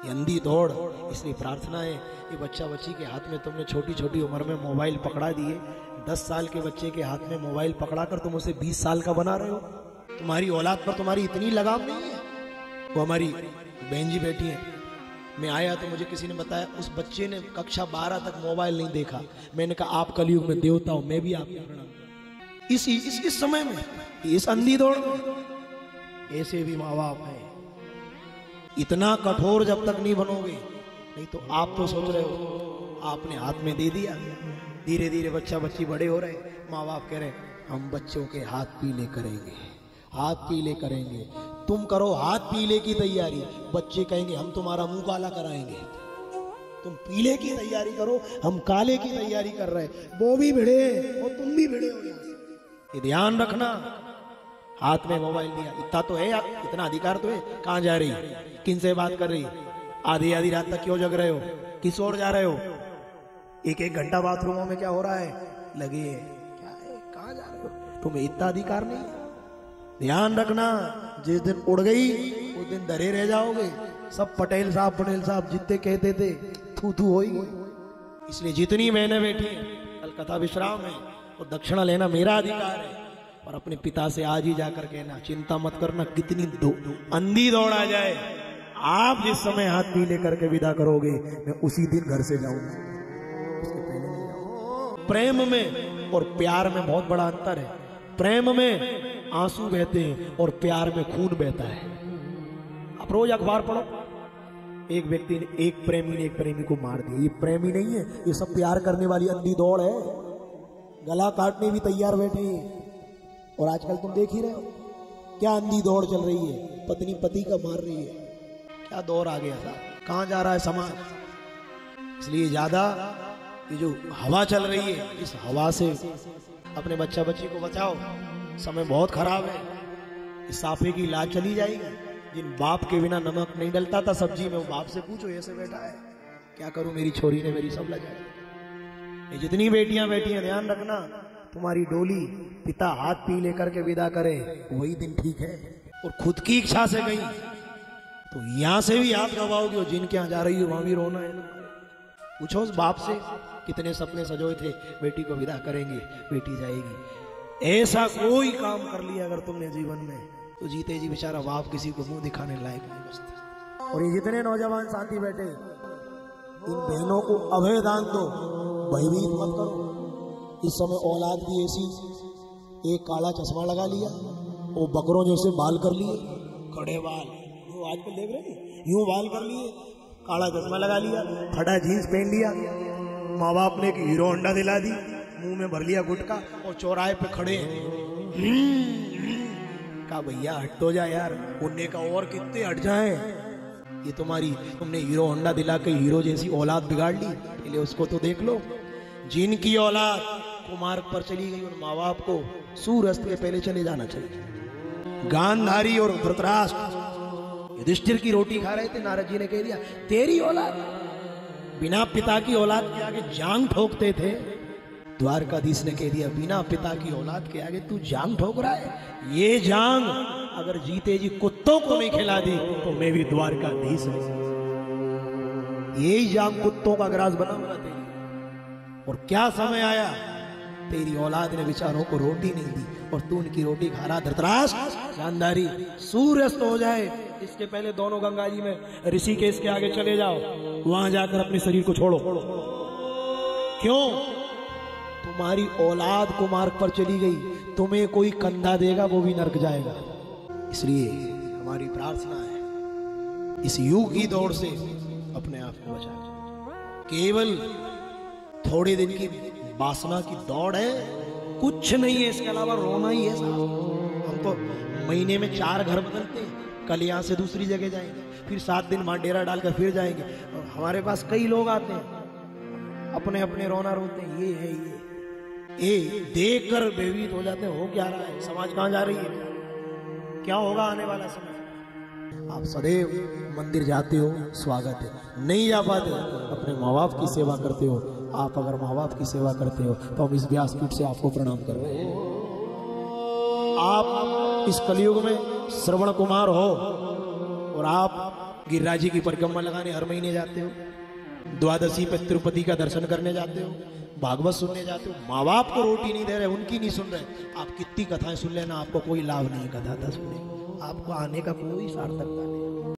ये अंधी दौड़। इसलिए प्रार्थना है, ये बच्चा बच्ची के हाथ में तुमने छोटी छोटी उम्र में मोबाइल पकड़ा दिए। 10 साल के बच्चे के हाथ में मोबाइल पकड़ा कर तुम उसे 20 साल का बना रहे हो। तुम्हारी औलाद पर तुम्हारी इतनी लगाम नहीं है। वो हमारी बहन जी बैठी है, मैं आया तो मुझे किसी ने बताया उस बच्चे ने कक्षा 12 तक मोबाइल नहीं देखा। मैंने कहा आप कलयुग में देवता हो, मैं भी आपको प्रणाम। इस समय में, इस अंधी दौड़ में ऐसे भी माँ बाप है। इतना कठोर जब तक नहीं बनोगे, नहीं तो आप तो सोच रहे हो आपने हाथ में दे दिया, धीरे धीरे बच्चा बच्ची बड़े हो रहे, माँ बाप कह रहे हम बच्चों के हाथ पीले करेंगे, हाथ पीले करेंगे। तुम करो हाथ पीले की तैयारी, बच्चे कहेंगे हम तुम्हारा मुंह काला कराएंगे। तुम पीले की तैयारी करो, हम काले की तैयारी कर रहे। वो भी भिड़े और तुम भी भिड़े हो। ये ध्यान रखना। हाथ में मोबाइल दिया, इतना तो है, इतना अधिकार तो है। कहां जा रही, किन से बात कर रही, आधी आधी रात तक क्यों जग रहे हो, किस ओर जा रहे हो, एक एक घंटा बाथरूमों में क्या हो रहा है, लगे क्या है, कहां जा रहे हो। तुम्हें इतना अधिकार नहीं है। ध्यान रखना, जिस दिन उड़ गई उस दिन डरे रह जाओगे। सब पटेल साहब जितने कहते थे थू थू हो ही। इसलिए जितनी मैंने बैठी कल कथा विश्राम है, और दक्षिणा लेना मेरा अधिकार है। और अपने पिता से आज ही जाकर कहना चिंता मत करना, कितनी अंधी दौड़ आ जाए, आप जिस समय हाथ पीले करके विदा करोगे मैं उसी दिन घर से जाऊंगा, उसके पहले नहीं जाऊंगा। प्रेम में और प्यार में बहुत बड़ा अंतर है। प्रेम में आंसू बहते हैं और प्यार में खून बहता है। आप रोज अखबार पढ़ो, एक व्यक्ति ने, एक प्रेमी ने एक प्रेमी को मार दिया। ये प्रेमी नहीं है, ये सब प्यार करने वाली अंधी दौड़ है। गला काटने भी तैयार बैठे हैं। और आजकल तुम देख ही रहे हो क्या अंधी दौड़ चल रही है, पत्नी पति का मार रही है। क्या दौर आ गया था, कहां जा रहा है समाज। इसलिए ज्यादा ये जो हवा चल रही है, इस हवा से अपने बच्चा बच्ची को बचाओ। समय बहुत खराब है, इस साफे की लाज चली जाएगी। जिन बाप के बिना नमक नहीं डलता था सब्जी में, वो बाप से पूछो ऐसे बैठा है, क्या करूं मेरी छोरी ने मेरी सब लगा। ये जितनी बेटियां बैठी हैं ध्यान रखना, तुम्हारी डोली पिता हाथ पीले करके विदा करे वही दिन ठीक है। और खुद की इच्छा से गई तो यहां से भी हाथ गवाओगे, और जिनके यहां जा रही हो वहां भी रोना है। पूछो उस बाप से कितने सपने सजोए थे, बेटी को विदा करेंगे, बेटी जाएगी। ऐसा कोई काम कर लिया अगर तुमने जीवन में, तो जीते जी बेचारा बाप किसी को मुंह दिखाने लायक नहीं बचता। और ये जितने नौजवान साथी बैठे, इन बहनों को अभय दान दो, भयभीत मत करो। इस समय औलाद भी ऐसी, एक काला चश्मा लगा लिया, वो बकरों जैसे बाल कर लिए, खड़े बाल, जो आजकल देख रहे हैं, यूं बाल कर लिए, काला चश्मा लगा लिया, फटा जीन्स पहन लिया। माँ बाप ने एक हीरो होंडा दिला दी, मुंह में भर लिया गुटखा, और चौराहे पे खड़े हैं। कहा भैया हट तो जा यार, उन्ने का और कितने हट जाए। ये तुमने हीरो होंडा दिला के हीरो जैसी औलाद बिगाड़ ली, इसलिए उसको तो देख लो। जिनकी औलाद कुमार्ग पर चली गई, उन माँ बाप को सूर्यास्त के पहले चले जाना चाहिए। गांधारी और धृतराष्ट्र युधिष्ठिर की रोटी खा रहे थे, नारद जी ने कह दिया तेरी औलाद, बिना पिता की औलाद के आगे जांग ठोकते थे। द्वारकाधीश ने कह दिया बिना पिता की औलाद के आगे तू जांग ठोक रहा है। ये जांग अगर जीते जी कुत्तों को नहीं खिला दी तो मैं भी द्वारकाधीश हूं। यही जांग कुत्तों का ग्रास बना हुआ तेरी। और क्या समय आया, तेरी औलाद ने बेचारों को रोटी नहीं दी और तू उनकी रोटी खा रहा। धृतराष्ट्र गांधारी, सूर्यास्त हो जाए इसके पहले दोनों गंगा जी में ऋषिकेश के आगे चले जाओ, वहां जाकर अपने शरीर को छोड़ो। क्यों? तुम्हारी औलाद को मार्ग पर चली गई, तुम्हें कोई कंधा देगा वो भी नरक जाएगा। इसलिए हमारी प्रार्थना है इस युग की दौड़ से अपने आप को बचा। केवल थोड़े दिन की वासना की दौड़ है, कुछ नहीं है इसके अलावा रोना ही है। हम तो महीने में 4 घर बदलते हैं, कल यहाँ से दूसरी जगह जाएंगे, फिर 7 दिन वहां डेरा डालकर फिर जाएंगे। और हमारे पास कई लोग आते हैं, अपने अपने रोना रोते हैं, ये है ये देख कर भयभीत हो जाते हैं। हो क्या रहा है, समाज कहाँ जा रही है, क्या होगा आने वाला समय। आप सदैव मंदिर जाते हो, स्वागत है। नहीं जा पाते अपने माँ बाप की सेवा करते हो। आप अगर माँ बाप की सेवा करते हो तो हम इस व्यासपीठ से आपको प्रणाम कर रहे हैं। आप इस कलयुग में श्रवण कुमार हो और आप गिरिराज जी की परिक्रमा लगाने हर महीने जाते हो, द्वादशी पे तिरुपति का दर्शन करने जाते हो, भागवत सुनने जाते हो, माँ बाप को रोटी नहीं दे रहे, उनकी नहीं सुन रहे, आप कितनी कथाएं सुन लेना, आपको कोई लाभ नहीं कथा था सुनने, आपको आने का कोई सार्थकता नहीं।